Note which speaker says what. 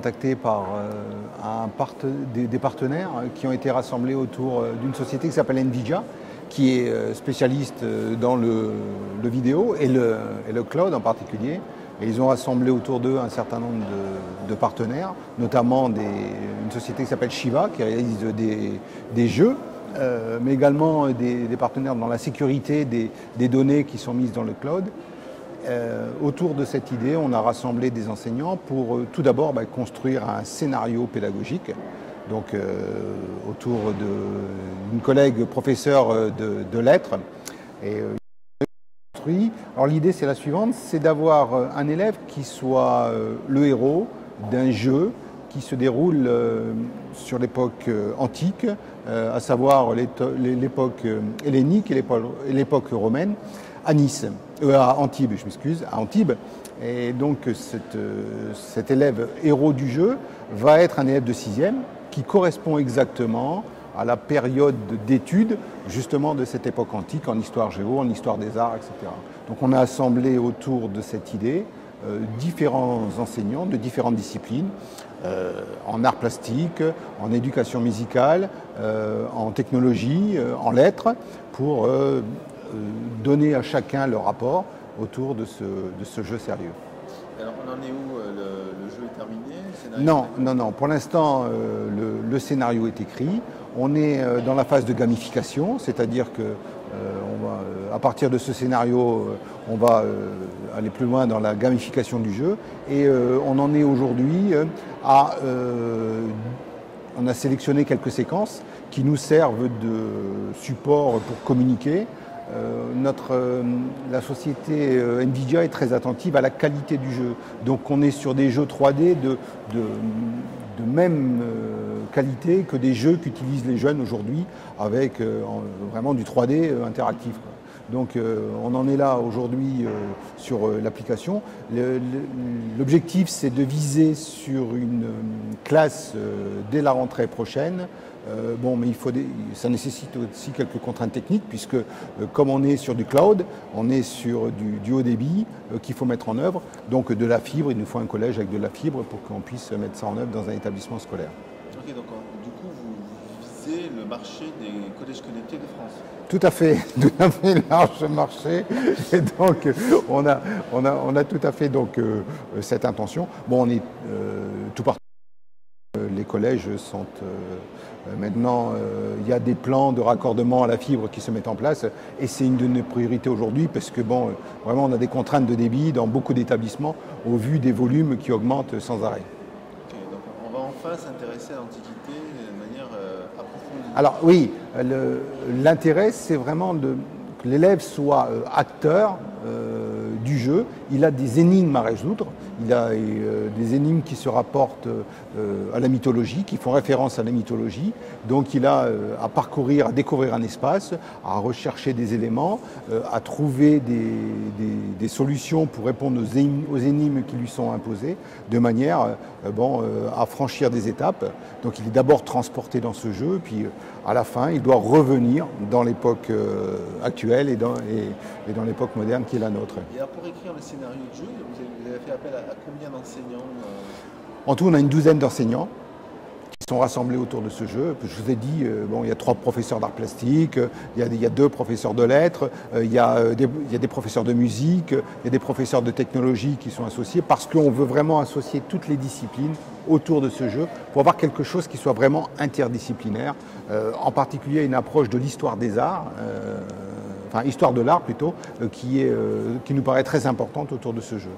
Speaker 1: contacté par des partenaires qui ont été rassemblés autour d'une société qui s'appelle NVIDIA, qui est spécialiste dans le vidéo et le cloud en particulier. Et ils ont rassemblé autour d'eux un certain nombre de partenaires, notamment une société qui s'appelle Shiva, qui réalise des jeux, mais également des partenaires dans la sécurité des données qui sont mises dans le cloud. Autour de cette idée, on a rassemblé des enseignants pour tout d'abord construire un scénario pédagogique, donc autour d'une collègue professeure de lettres. Alors l'idée c'est la suivante, c'est d'avoir un élève qui soit le héros d'un jeu qui se déroule sur l'époque antique, à savoir l'époque hellénique et l'époque romaine, à Nice, à Antibes, je m'excuse, à Antibes. Et donc cet élève héros du jeu va être un élève de 6e qui correspond exactement à la période d'études justement de cette époque antique en histoire géo, en histoire des arts, etc. Donc on a assemblé autour de cette idée différents enseignants de différentes disciplines, en arts plastiques, en éducation musicale, en technologie, en lettres, pour donner à chacun leur rapport autour de ce jeu sérieux.
Speaker 2: Alors on en est où? Le jeu est terminé?
Speaker 1: Non. Pour l'instant, le scénario est écrit. On est dans la phase de gamification, c'est-à-dire que à partir de ce scénario, on va aller plus loin dans la gamification du jeu. Et on en est aujourd'hui on a sélectionné quelques séquences qui nous servent de support pour communiquer. La société NVIDIA est très attentive à la qualité du jeu. Donc on est sur des jeux 3D de même qualité que des jeux qu'utilisent les jeunes aujourd'hui avec vraiment du 3D interactif. Donc on en est là aujourd'hui sur l'application. L'objectif c'est de viser sur une classe dès la rentrée prochaine. Mais ça nécessite aussi quelques contraintes techniques puisque comme on est sur du cloud, on est sur du haut débit qu'il faut mettre en œuvre. Donc de la fibre, il nous faut un collège avec de la fibre pour qu'on puisse mettre ça en œuvre dans un établissement scolaire.
Speaker 2: Ok, donc du coup vous visez le marché des collèges connectés de France?
Speaker 1: Tout à fait large marché. Et donc on a tout à fait donc cette intention. Bon, on est tout partout. Les collèges sont maintenant, il y a des plans de raccordement à la fibre qui se mettent en place et c'est une de nos priorités aujourd'hui parce que vraiment on a des contraintes de débit dans beaucoup d'établissements au vu des volumes qui augmentent sans arrêt.
Speaker 2: Ok, donc on va enfin s'intéresser à l'Antiquité de manière approfondie.
Speaker 1: Alors oui, l'intérêt c'est vraiment que l'élève soit acteur du jeu. Il a des énigmes à résoudre, il a des énigmes qui se rapportent à la mythologie, qui font référence à la mythologie. Donc il a à parcourir, à découvrir un espace, à rechercher des éléments, à trouver des solutions pour répondre aux énigmes qui lui sont imposées, de manière à franchir des étapes. Donc il est d'abord transporté dans ce jeu, puis à la fin il doit revenir dans l'époque actuelle et dans l'époque moderne qui est la nôtre.
Speaker 2: Et alors pour écrire le scénario de jeu, vous avez fait appel à combien d'enseignants?
Speaker 1: En tout, on a une douzaine d'enseignants qui sont rassemblés autour de ce jeu. Je vous ai dit, il y a 3 professeurs d'art plastique, il y a 2 professeurs de lettres, il y a des professeurs de musique, il y a des professeurs de technologie qui sont associés parce qu'on veut vraiment associer toutes les disciplines autour de ce jeu pour avoir quelque chose qui soit vraiment interdisciplinaire, en particulier une approche de l'histoire des arts, enfin histoire de l'art plutôt, qui nous paraît très importante autour de ce jeu.